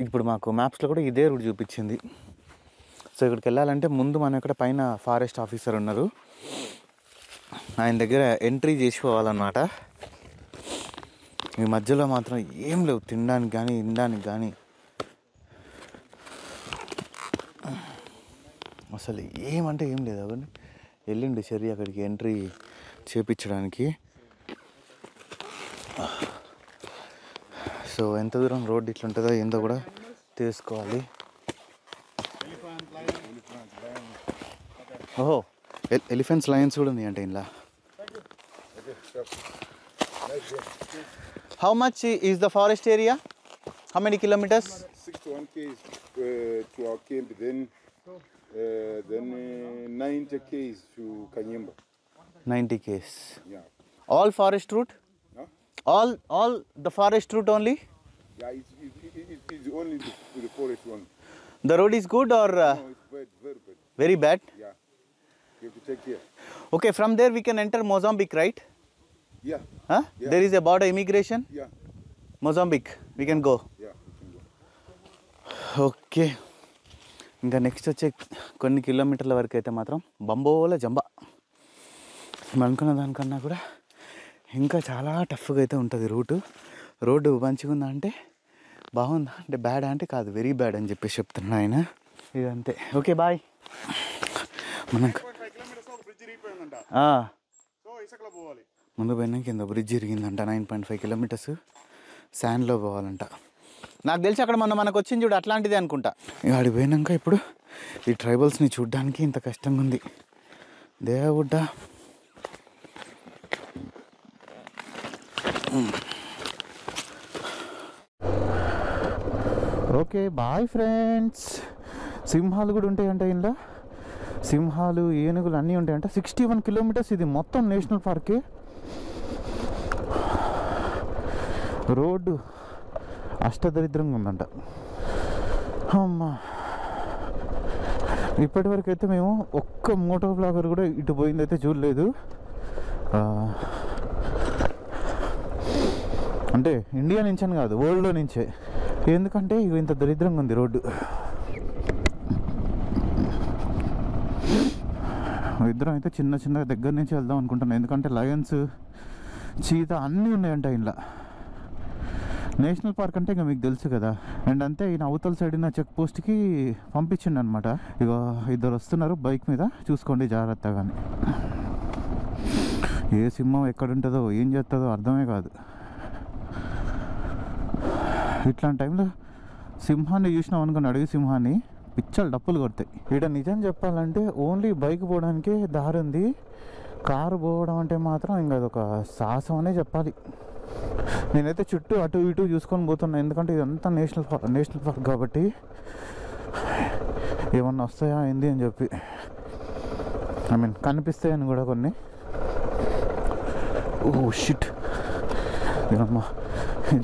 ఇప్పుడు మాకు మ్యాప్స్లో కూడా ఇదే రూట్ చూపించింది. సో ఇక్కడికి వెళ్ళాలంటే ముందు మనం ఇక్కడ పైన ఫారెస్ట్ ఆఫీసర్ ఉన్నారు, ఆయన దగ్గర ఎంట్రీ చేసిపోవాలన్నమాట. ఈ మధ్యలో మాత్రం ఏం లేవు తినడానికి కానీ తినడానికి కానీ, అసలు ఏమంటే ఏం లేదు. అవన్నీ వెళ్ళిండు సరి అక్కడికి ఎంట్రీ చేపించడానికి. సో ఎంత దూరం రోడ్ ఇట్లుంటుందో ఏందో కూడా తెలుసుకోవాలి. ఓహో, ఎలిఫెంట్స్, లయన్స్ కూడా ఉన్నాయి అంటే ఇలా. How much is the forest area? How many kilometres? 61 km to our camp, then 90 km to Kanyamba. 90 km. Yeah. All forest route? Huh? All the forest route only? Yeah, it's only the forest one. The road is good or No, it's bad, very bad. very bad? Yeah, you have to take care. Okay, from there we can enter Mozambique, right? Yeah, Huh? Yeah. There is a border immigration? yeah, Mozambique, we can go. yeah, you can go. Okay, ఇంకా next వచ్చే కొన్ని కిలోమీటర్ల వరకు అయితే మాత్రం బంబోల జంబా. మనం అనుకున్న దానికన్నా కూడా ఇంకా చాలా టఫ్గా అయితే ఉంటుంది రూటు. రోడ్డు మంచిగా ఉందా అంటే బాగుందా అంటే బ్యాడ్ అంటే కాదు, వెరీ బ్యాడ్ అని చెప్పేసి చెప్తున్నా ఆయన. ఇదంతే. Okay bye. మనకు ముందు పోయినా కింద బ్రిడ్జ్ ఇరిగిందంట. 9.5 కిలోమీటర్స్ శాండ్లో పోవాలంట. నాకు తెలిసి అక్కడ మనకు వచ్చింది చూడు, అట్లాంటిదే అనుకుంటా. ఇక ఆడికి పోయినాక ఇప్పుడు ఈ ట్రైబల్స్ని చూడ్డానికి ఇంత కష్టంగా ఉంది. దేవుడ్డా. Okay bye friends. సింహాలు కూడా ఉంటాయంట ఇంట్లో. సింహాలు, ఏనుగులు అన్నీ ఉంటాయంట. 61 కిలోమీటర్స్ ఇది మొత్తం నేషనల్ పార్కే. రోడ్డు అష్టదరిద్రంగా ఉందంట. అమ్మా, ఇప్పటివరకు అయితే మేము ఒక్క మోటో బ్లాగర్ కూడా ఇటు పోయిందైతే చూడలేదు. అంటే ఇండియా నుంచి అని కాదు, వరల్డ్లో నుంచే. ఎందుకంటే ఇవి ఇంత దరిద్రంగా ఉంది రోడ్డు. ఇద్దరం అయితే చిన్న చిన్న దగ్గర నుంచి వెళ్దాం అనుకుంటున్నాం. ఎందుకంటే లయన్స్, చీత అన్నీ ఉన్నాయంట ఇలా. నేషనల్ పార్క్ అంటే ఇంకా మీకు తెలుసు కదా. అండ్ అంతే, ఈయన అవతల సైడ్ నా చెక్ పోస్ట్కి పంపించిండు అనమాట. ఇక ఇద్దరు వస్తున్నారు బైక్ మీద, చూసుకోండి జాగ్రత్తగా. కానీ ఏ సింహం ఎక్కడుంటుందో ఏం చేస్తుందో అర్థమే కాదు. ఇట్లాంటి టైంలో సింహాన్ని చూసినాం అనుకుని, అడవి సింహాన్ని, పిచ్చలు డప్పులు కొడతాయి. ఇక్కడ నిజం చెప్పాలంటే ఓన్లీ బైక్ పోవడానికే దారి ఉంది. కారు పోవడం అంటే మాత్రం ఇంకా అదొక సాహసం అనే చెప్పాలి. నేనైతే చుట్టూ అటు ఇటు చూసుకొని పోతున్నా, ఎందుకంటే ఇదంతా నేషనల్ పార్క్ కాబట్టి ఏమన్నా వస్తాయా ఏంది అని చెప్పి, ఐ మీన్ కనిపిస్తాయని కూడా కొన్ని. ఓ షిట్, ఏమమ్మా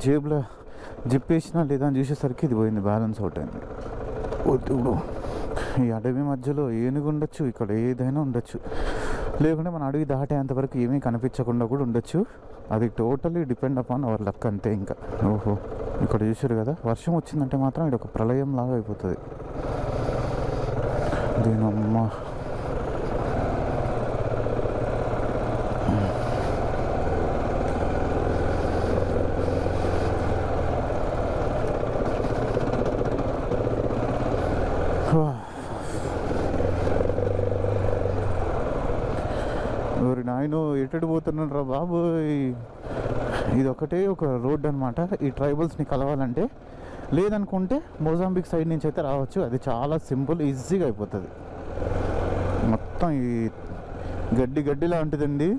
జేబులో జిప్ వేసినా లేదా అని చూసేసరికి ఇది పోయింది, బ్యాలెన్స్ అవుట్ అయింది. ఇప్పుడు ఈ అడవి మధ్యలో ఏనుగు ఉండొచ్చు, ఇక్కడ ఏదైనా ఉండొచ్చు, లేకుంటే మన అడవి దాటేంతవరకు ఏమీ కనిపించకుండా కూడా ఉండొచ్చు. అది totally depend upon our luck అంతే. ఇంకా ఓహో ఇక్కడ చూసారు కదా, వర్షం వచ్చిందంటే మాత్రం ఇది ఒక ప్రళయం లాగా అయిపోతుంది. దీనమ్మా ఎవరి నాయన ఎటు పోతున్నాడు రా బాబు. ఇది ఒకటే ఒక రోడ్ అనమాట ఈ ట్రైబల్స్ని కలవాలంటే. లేదనుకుంటే మొజాంబిక్ సైడ్ నుంచి అయితే రావచ్చు, అది చాలా సింపుల్, ఈజీగా అయిపోతుంది. మొత్తం ఈ గడ్డి లాంటిదండి,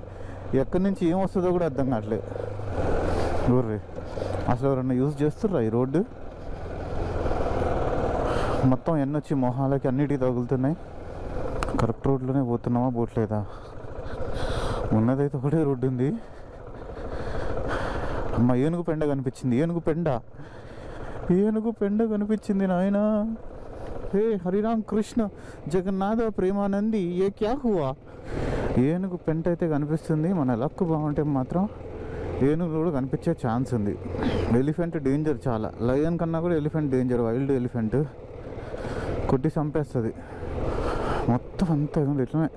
ఎక్కడి నుంచి ఏం వస్తుందో కూడా అర్థం కావట్లేదు. ఊర్రే అసలు ఎవరన్నా యూజ్ చేస్తుర్రా ఈ రోడ్డు? మొత్తం ఎన్నొచ్చి మొహాలకి అన్నిటికీ తగులుతున్నాయి. కరెక్ట్ రోడ్లోనే పోతున్నామా పోవట్లేదా? ఉన్నదైతే ఒకటే రోడ్డు ఉంది. అమ్మ ఏనుగు పెండ కనిపించింది, ఏనుగు పెండ కనిపించింది నాయన. హే హరిరామ్ కృష్ణ జగన్నాథ ప్రేమానంది ఏ క్యా హువా. ఏనుగు పెంట అయితే కనిపిస్తుంది. మన లక్ బాగుంటే మాత్రం ఏనుగులు కూడా కనిపించే ఛాన్స్ ఉంది. ఎలిఫెంట్ డేంజర్ చాలా, లయన్ కన్నా కూడా ఎలిఫెంట్ డేంజర్. వైల్డ్ ఎలిఫెంట్ కొట్టి చంపేస్తుంది. మొత్తం అంతా ఇట్లనే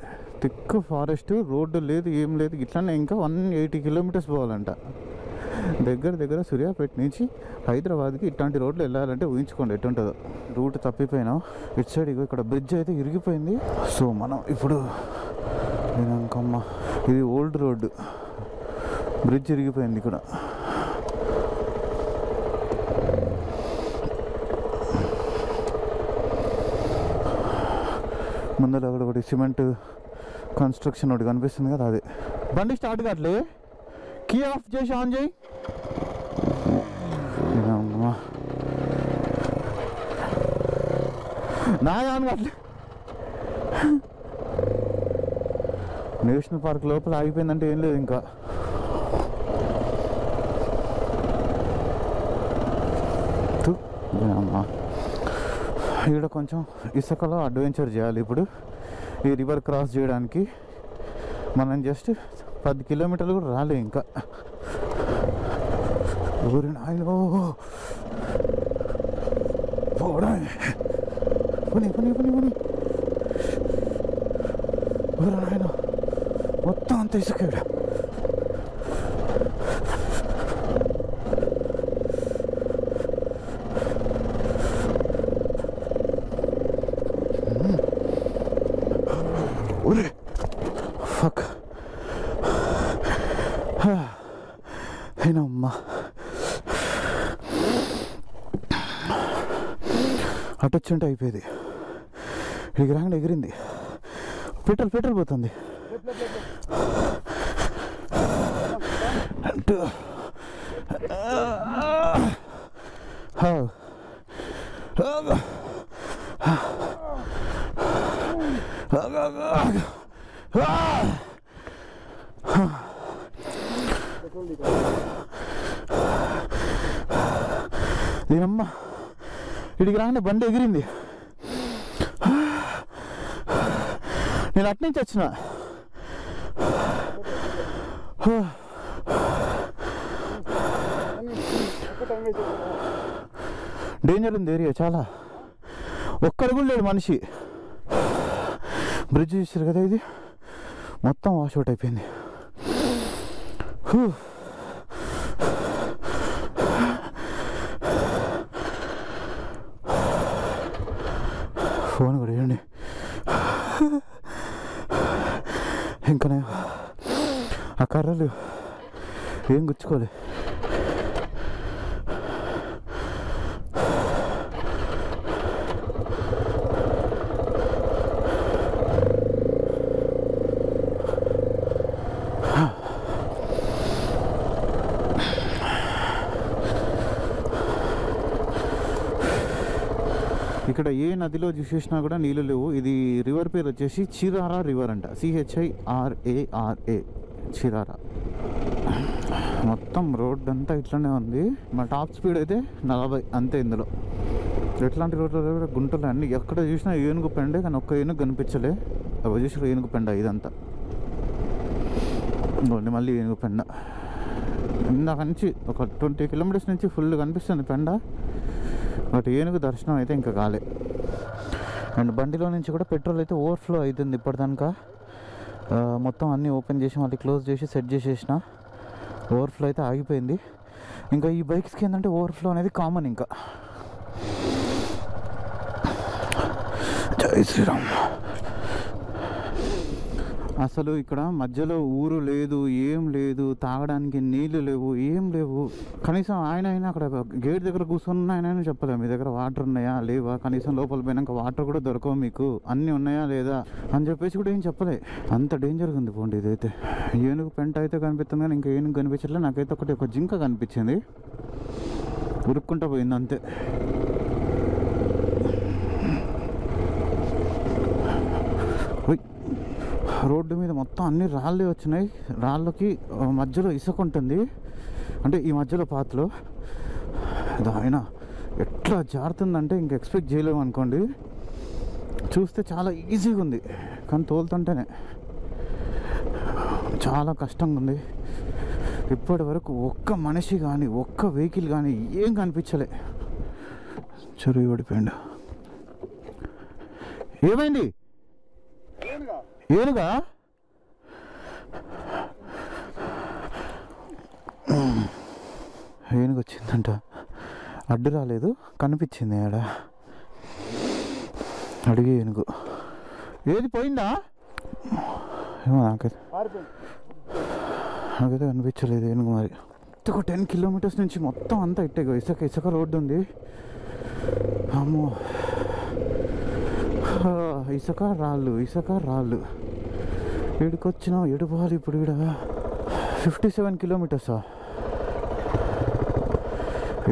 థిక్ ఫారెస్ట్, రోడ్డు లేదు ఏం లేదు. ఇట్లనే ఇంకా 180 కిలోమీటర్స్ పోవాలంట. దగ్గర సూర్యాపేట నుంచి హైదరాబాద్కి ఇట్లాంటి రోడ్లు వెళ్ళాలంటే ఊహించుకోండి ఎట్టుంటుందో. రూట్ తప్పిపోయినాం. ఇటు సైడ్ ఇక్కడ బ్రిడ్జ్ అయితే ఇరిగిపోయింది. సో మనం ఇప్పుడు ఇంకమ్మ ఇది ఓల్డ్ రోడ్డు, బ్రిడ్జ్ ఇరిగిపోయింది ఇక్కడ. ముందర అక్కడ ఒకటి సిమెంట్ కన్స్ట్రక్షన్ ఒకటి కనిపిస్తుంది కదా, అది. బండి స్టార్ట్ కావట్లే, కీ ఆఫ్ చేసి ఆన్ చేయి. నా ఆన్ కావట్లే. నేషనల్ పార్క్ లోపల ఆగిపోయిందంటే ఏం లేదు ఇంకా. ఇక్కడ కొంచెం ఇసుకలో అడ్వెంచర్ చేయాలి ఇప్పుడు. ఈ రివర్ క్రాస్ చేయడానికి మనం జస్ట్ 10 కిలోమీటర్లు కూడా రాలే ఇంకా. ఊరి నాయన పోడా పని ఊరి నాయన మొత్తం అంత ఇసుక ఇక్కడ. ఫక్ అయినమ్మా, అటొచ్చుంటే అయిపోయేది. ఇక్కడికి రాగానే ఎగిరింది. పెట్రోల్ పోతుంది. అంటూ దీనమ్మా ఇడికి రాగానే బండి ఎగిరింది. నేను అట్నుంచి వచ్చిన. డేంజర్ ఉంది ఏరియా చాలా. ఒక్కడు కూడా లేడు మనిషి. బ్రిడ్జ్ చూసారు కదా, ఇది మొత్తం వాష్అవుట్ అయిపోయింది. ఫోన్ కూడా ఇవ్వండి. ఇంకా ఆ కర్రలు ఏం గుచ్చుకోలే. ఇక్కడ ఏ నదిలో చూసేసినా కూడా నీళ్ళు లేవు. ఇది రివర్ పేరు వచ్చేసి చిరారా రివర్ అంట, CHIRARA, చిరారా. మొత్తం రోడ్ అంతా ఇట్లనే ఉంది. మా టాప్ స్పీడ్ అయితే 40 అంతే. ఇందులో ఎట్లాంటి రోడ్లు గుంటలు అన్నీ ఎక్కడ చూసినా ఏనుగు పెండే, కానీ ఒక్క ఏనుగు కనిపించలే. అవి చూసిన ఏనుగు పెండ ఇదంతా. మళ్ళీ ఏనుగు పెండ ఇందాక నుంచి ఒక 20 కిలోమీటర్స్ నుంచి ఫుల్ కనిపిస్తుంది పెండ. బట్ ఏనుగు దర్శనం అయితే ఇంకా కాలే. అండ్ బండిలో నుంచి కూడా పెట్రోల్ అయితే ఓవర్ఫ్లో అవుతుంది ఇప్పటిదాకా. మొత్తం అన్నీ ఓపెన్ చేసి మళ్ళీ క్లోజ్ చేసి సెట్ చేసేసిన. ఓవర్ఫ్లో అయితే ఆగిపోయింది. ఇంకా ఈ బైక్స్కి ఏంటంటే ఓవర్ఫ్లో అనేది కామన్. ఇంకా జై శ్రీరామ్. అసలు ఇక్కడ మధ్యలో ఊరు లేదు, ఏం లేదు, తాగడానికి నీళ్ళు లేవు, ఏం లేవు. కనీసం ఆయన అక్కడ గేట్ దగ్గర కూర్చొని ఆయన చెప్పలేదు మీ దగ్గర వాటర్ ఉన్నాయా లేవా, కనీసం లోపల పోయినాక వాటర్ కూడా దొరకవు మీకు, అన్నీ ఉన్నాయా లేదా అని చెప్పేసి కూడా ఏం చెప్పలే. అంత డేంజర్గా ఉంది పోండి. ఇదైతే ఏనుగు పెంట అయితే కనిపిస్తుంది కానీ ఇంకా ఏనుగు కనిపించట్లే. నాకైతే ఒక జింక కనిపించింది, ఉరుక్కుంటా పోయింది అంతే. రోడ్డు మీద మొత్తం అన్ని రాళ్ళే వచ్చినాయి. రాళ్ళకి మధ్యలో ఇసుక ఉంటుంది, అంటే ఈ మధ్యలో పాతలో. ఆయన ఎట్లా జారుతుందంటే ఇంక ఎక్స్పెక్ట్ చేయలేము అనుకోండి. చూస్తే చాలా ఈజీగా ఉంది కానీ తోలుతుంటేనే చాలా కష్టంగా ఉంది. ఇప్పటి వరకు ఒక్క మనిషి కానీ ఒక్క వెహికల్ కానీ ఏం కనిపించలే. చెరువు పడిపోయిండు. ఏమైంది? ఏనుగా? ఏనుగు వచ్చిందంట, అడ్డు రాలేదు, కనిపించింది ఆడ. అడిగే ఏనుగు. ఏది పోయిందా ఏమో, నాకైతే కనిపించలేదు ఏనుగు. మరి ఒక 10 కిలోమీటర్స్ నుంచి మొత్తం అంతా ఇట్టే ఇసుక రోడ్డు ఉంది. అమ్మో, ఇసుక రాళ్ళు. ఏడుకొచ్చినావు, ఎడుపోవాలి ఇప్పుడు. ఈడ 57 కిలోమీటర్సా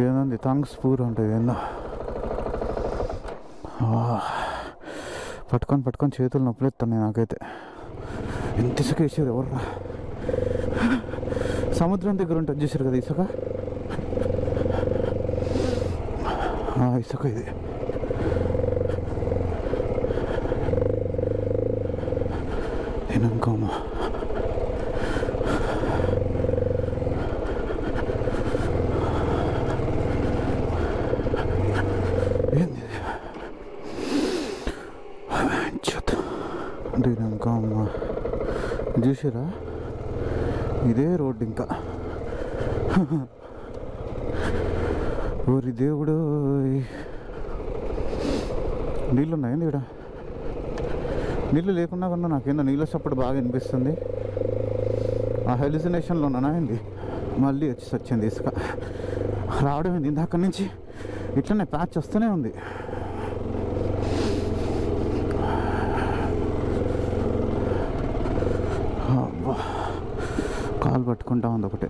ఏందండి? తంగ్స్పూర్ ఉంటుంది ఏందో. పట్టుకొని చేతులు నొప్పులేస్తాను నాకైతే. ఎంత ఇసుక వేసారు ఎవర్రా? సముద్రం దగ్గర ఉంటుంది చూసారు కదా ఇసుక, ఇసుక ఇది. తినకమ్మా. ఏంది తినకమ్మా? చూసారా ఇదే రోడ్డు. ఇంకా ఓరి దేవుడు, నీళ్ళు ఉన్నాయండి ఇక్కడ. నీళ్ళు లేకున్నా కన్నా నాకేందో నీళ్ళ సప్పుడు బాగా అనిపిస్తుంది. ఆ హెలిసినేషన్లో ఉన్నానా ఏంది? మళ్ళీ వచ్చింది ఇసుక రావడం ఏంది? ఇందాక నుంచి ఇట్లనే ప్యాచ్ వస్తూనే ఉంది. కాలు పట్టుకుంటా ఉంది ఒకటే.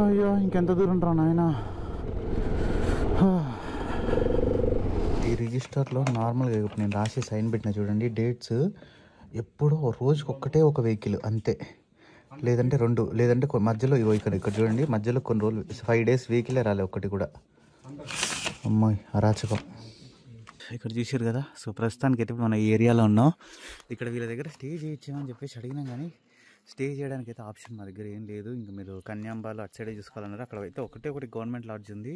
అయ్యో, ఇంకెంత దూరం రా నాయనా. ఈ రిజిస్టర్లో నార్మల్గా ఇప్పుడు నేను రాసి సైన్ పెట్టిన చూడండి, డేట్స్ ఎప్పుడో రోజుకి ఒక్కటే ఒక వెహికల్ అంతే, లేదంటే 2, లేదంటే మధ్యలో ఇక్కడ చూడండి, మధ్యలో కొన్ని రోజులు 5 డేస్ వెహికలే రాలే ఒక్కటి కూడా. అమ్మాయి అరాచకం. ఇక్కడ చూసారు కదా. సో ప్రస్తుతానికి అయితే ఇప్పుడు మన ఈ ఏరియాలో ఉన్నాం. ఇక్కడ వీళ్ళ దగ్గర స్టే చేయొచ్చామని చెప్పేసి అడిగినాం, కానీ స్టే చేయడానికి అయితే ఆప్షన్ మా దగ్గర ఏం లేదు. ఇంకా మీరు కన్యాంబాలో అటు సైడే చూసుకోవాలన్నారు. అక్కడ అయితే ఒకటి గవర్నమెంట్ లాడ్జ్ ఉంది,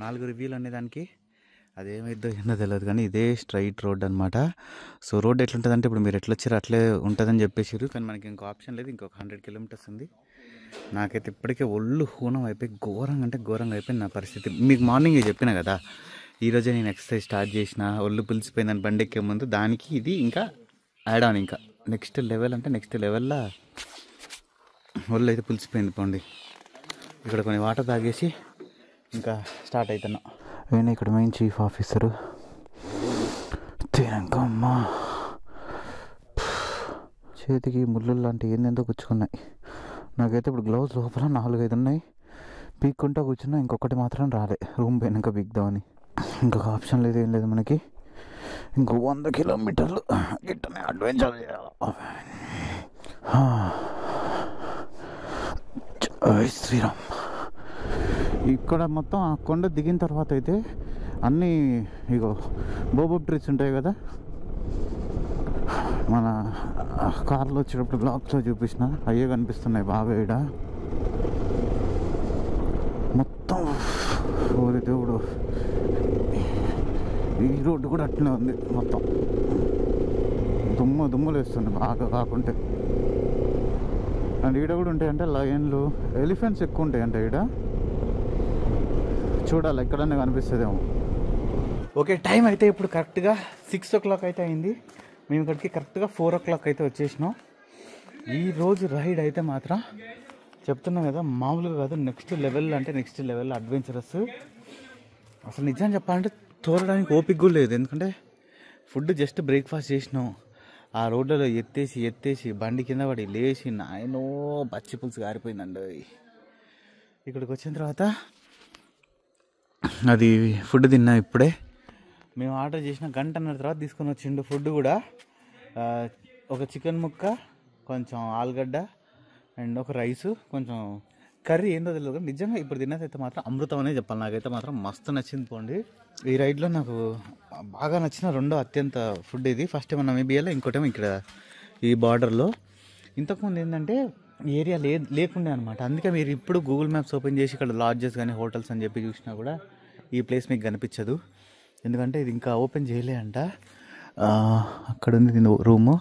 4 రివ్యూలు అనేదానికి. అదేమైద్దో ఏందో తెలియదు కానీ ఇదే స్ట్రైట్ రోడ్ అనమాట. సో రోడ్ ఎట్లుంటుందంటే ఇప్పుడు మీరు ఎట్లా వచ్చారు అట్లే ఉంటుందని చెప్పేసారు, కానీ మనకి ఇంకో ఆప్షన్ లేదు. ఇంకొక 100 కిలోమీటర్స్ ఉంది. నాకైతే ఇప్పటికే ఒళ్ళు హూనం అయిపోయి ఘోరంగా అయిపోయింది నా పరిస్థితి. మీకు మార్నింగ్ చెప్పిన కదా, ఈరోజే నేను ఎక్సర్సైజ్ స్టార్ట్ చేసిన, ఒళ్ళు పిలిచిపోయిందని బండి ఎక్కే ముందు. దానికి ఇది ఇంకా యాడ్ ఆన్, ఇంకా నెక్స్ట్ లెవెల్ అంటే నెక్స్ట్ లెవెల్లో ఒళ్ళు అయితే పిలిచిపోయింది. పోండి, ఇక్కడ కొన్ని వాటర్ తాగేసి ఇంకా స్టార్ట్ అవుతున్నా. అయినా ఇక్కడ మెయిన్ చీఫ్ ఆఫీసరు తినకమ్మా. చేతికి ముళ్ళు లాంటివి ఏందేందో గుచ్చుకున్నాయి. నాకైతే ఇప్పుడు గ్లౌజ్ లోపల 4-5 ఉన్నాయి. పీక్కుంటా కూర్చున్నా, ఇంకొకటి మాత్రం రాలే, రూమ్ వెనక పీక్దామని. ఇంకొక ఆప్షన్ లేదు, ఏం లేదు మనకి. ఇంకో 100 కిలోమీటర్లు గిట్టనే అడ్వెంచర్ చేయాలి. జై శ్రీరామ్. ఇక్కడ మొత్తం ఆ కొండ దిగిన తర్వాత అయితే అన్నీ ఇగో బోబోబ్ ట్రీస్ ఉంటాయి కదా, మన కార్లో వచ్చేటప్పుడు బ్లాగ్స్లో చూపించిన అయ్యే కనిపిస్తున్నాయి బాగా. ఈడ మొత్తం ఓరి దేవుడు, ఈ రోడ్డు కూడా అట్లనే ఉంది, మొత్తం దుమ్ములు వేస్తుంది బాగా కాకుంటే. అండ్ ఈడ కూడా ఉంటాయంటే లయన్లు, ఎలిఫెంట్స్ ఎక్కువ ఉంటాయంట ఈడ. చూడాలి, ఎక్కడన్నా కనిపిస్తుందేమో. ఓకే, టైం అయితే ఇప్పుడు కరెక్ట్గా 6 o'clock అయితే అయింది. మేము ఇక్కడికి కరెక్ట్గా 4 o'clock అయితే వచ్చేసినాం. ఈరోజు రైడ్ అయితే మాత్రం చెప్తున్నాం కదా, మామూలుగా కాదు, నెక్స్ట్ లెవెల్ అంటే నెక్స్ట్ లెవెల్ అడ్వెంచరస్. అసలు నిజం చెప్పాలంటే తోలడానికి ఓపిక కూడా లేదు, ఎందుకంటే ఫుడ్ జస్ట్ బ్రేక్ఫాస్ట్ చేసినాం. ఆ రోడ్లలో ఎత్తేసి బండి కింద పడి లేచి నాయనో పచ్చి పులుసు గారిపోయిందండి. ఇక్కడికి వచ్చిన తర్వాత అది ఫుడ్ తిన్నా ఇప్పుడే. మేము ఆర్డర్ చేసిన 1.5 గంట తర్వాత తీసుకొని వచ్చిండు ఫుడ్ కూడా. ఒక చికెన్ ముక్క, కొంచెం ఆలుగడ్డ అండ్ ఒక రైసు, కొంచెం కర్రీ ఏందో తెలియదు. నిజంగా ఇప్పుడు తిన్నదైతే మాత్రం అమృతం అనే చెప్పాలి. నాకైతే మాత్రం మస్తు నచ్చింది. పోండి, ఈ రైడ్లో నాకు బాగా నచ్చిన రెండో అత్యంత ఫుడ్ ఇది. ఫస్ట్ ఏమో నమీబియాలో, ఇంకోటేమో ఇక్కడ ఈ బార్డర్లో. ఇంతకుముందు ఏంటంటే ఏరియా లేకుండే అనమాట. అందుకే మీరు ఇప్పుడు గూగుల్ మ్యాప్స్ ఓపెన్ చేసి ఇక్కడ లాడ్జెస్ కానీ హోటల్స్ అని చెప్పి చూసినా కూడా ఈ ప్లేస్ మీకు కనిపించదు, ఎందుకంటే ఇది ఇంకా ఓపెన్ చేయలే అంట. అక్కడ ఉంది దీని రూము,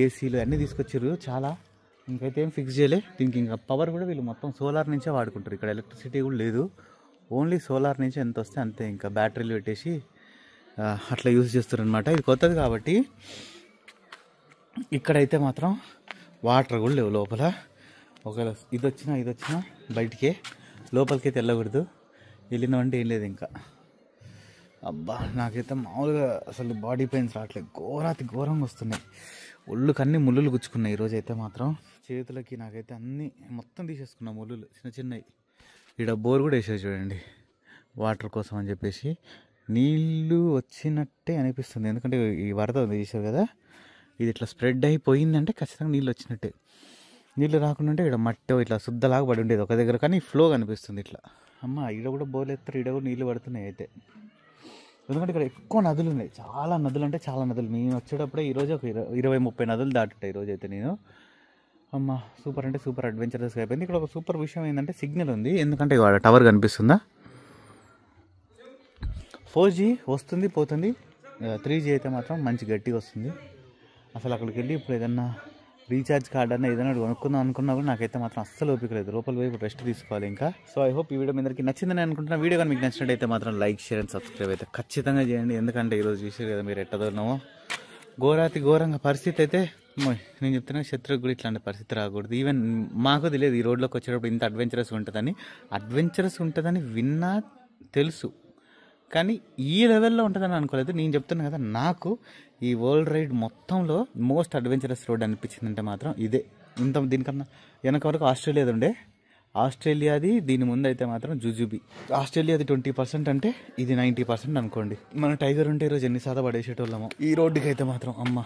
ఏసీలు అన్నీ తీసుకొచ్చారు చాలా. ఇంకైతే ఏం ఫిక్స్ చేయలే దీనికి. ఇంకా పవర్ కూడా వీళ్ళు మొత్తం సోలార్ నుంచే వాడుకుంటారు. ఇక్కడ ఎలక్ట్రిసిటీ కూడా లేదు, ఓన్లీ సోలార్ నుంచి ఎంత వస్తే అంతే. ఇంకా బ్యాటరీలు పెట్టేసి అట్లా యూజ్ చేస్తారు అనమాట. ఇది కొత్తది కాబట్టి ఇక్కడైతే మాత్రం వాటర్ కూడా లేవు లోపల. ఒకవేళ ఇది వచ్చినా బయటికే, లోపలికైతే వెళ్ళకూడదు. వెళ్ళినామంటే ఏం లేదు ఇంకా. అబ్బా, నాకైతే మామూలుగా అసలు బాడీ పెయిన్స్ రావట్లేదు, ఘోరంగా వస్తున్నాయి. ఒళ్ళుకి అన్ని ముళ్ళులు గుచ్చుకున్నాయి ఈరోజు అయితే మాత్రం. చేతులకి నాకైతే అన్నీ మొత్తం తీసేసుకున్నా ముళ్ళులు, చిన్నవి. ఇక్కడ బోర్ కూడా వేసేది చూడండి, వాటర్ కోసం అని చెప్పేసి. నీళ్ళు వచ్చినట్టే అనిపిస్తుంది, ఎందుకంటే ఈ వరద తీసారు కదా, ఇది ఇట్లా స్ప్రెడ్ అయిపోయిందంటే ఖచ్చితంగా నీళ్ళు వచ్చినట్టే. నీళ్ళు రాకుండా ఉంటే ఇక్కడ మట్టి ఇట్లా శుద్ధలాగా పడి ఉండేది ఒక దగ్గర, కానీ ఫ్లో కనిపిస్తుంది ఇట్లా. అమ్మ, ఈడ కూడా బోర్లు ఎత్తారు, ఈడ కూడా నీళ్ళు పడుతున్నాయి అయితే. ఎందుకంటే ఇక్కడ ఎక్కువ నదులు ఉన్నాయి, చాలా నదులు అంటే చాలా నదులు. మేము వచ్చేటప్పుడే ఈరోజు ఒక 20-30 నదులు దాటుతాయి ఈరోజు అయితే నేను. అమ్మ, సూపర్ అంటే సూపర్ అడ్వెంచరస్గా అయిపోయింది. ఇక్కడ ఒక సూపర్ విషయం ఏంటంటే సిగ్నల్ ఉంది, ఎందుకంటే ఇవాళ టవర్ కనిపిస్తుందా. 4G వస్తుంది పోతుంది, 3G అయితే మాత్రం మంచి గట్టిగా వస్తుంది. అసలు అక్కడికి వెళ్ళి ఇప్పుడు ఏదన్నా రీఛార్జ్ కార్డ్ అన్న ఏదైనా కొనుక్కుందాం అనుకున్నా కూడా నాకైతే మాత్రం అస్సలు ఓపిక లేదు. లోపల పోయి రెస్ట్ తీసుకోవాలి ఇంకా. సో ఐ హోప్ ఈ వీడియో మీ అందరికీ నచ్చిందని అనుకుంటున్నా. వీడియో కానీ మీకు నచ్చినట్టయితే మాత్రం లైక్, షేర్ అండ్ సబ్స్క్రైబ్ అయితే ఖచ్చితంగా చేయండి. ఎందుకంటే ఈరోజు చూసారు కదా మీరు ఎట్టదోన్నామో, ఘోరంగా పరిస్థితి అయితే. నేను చెప్తున్నా, శత్రువుకు కూడా ఇట్లాంటి పరిస్థితి రాకూడదు. ఈవెన్ మాకు తెలియదు ఈ రోడ్లోకి వచ్చేటప్పుడు ఇంత అడ్వెంచరస్ ఉంటుందని విన్నా, తెలుసు, కానీ ఈ లెవెల్లో ఉంటుందని అనుకోలేదు. నేను చెప్తున్నా కదా, నాకు ఈ వరల్డ్ రైడ్ మొత్తంలో మోస్ట్ అడ్వెంచరస్ రోడ్ అనిపించిందంటే మాత్రం ఇదే. దీనికన్నా వెనక వరకు ఆస్ట్రేలియాది ఉండే, ఆస్ట్రేలియాది. దీని ముందు అయితే మాత్రం జుజుబీ. ఆస్ట్రేలియాది 20% అంటే ఇది 90% అనుకోండి. మన టైగర్ ఉంటే ఈరోజు ఎన్నిసార్లు పడేసేటోళ్ళము. ఈ రోడ్డుకి అయితే మాత్రం అమ్మ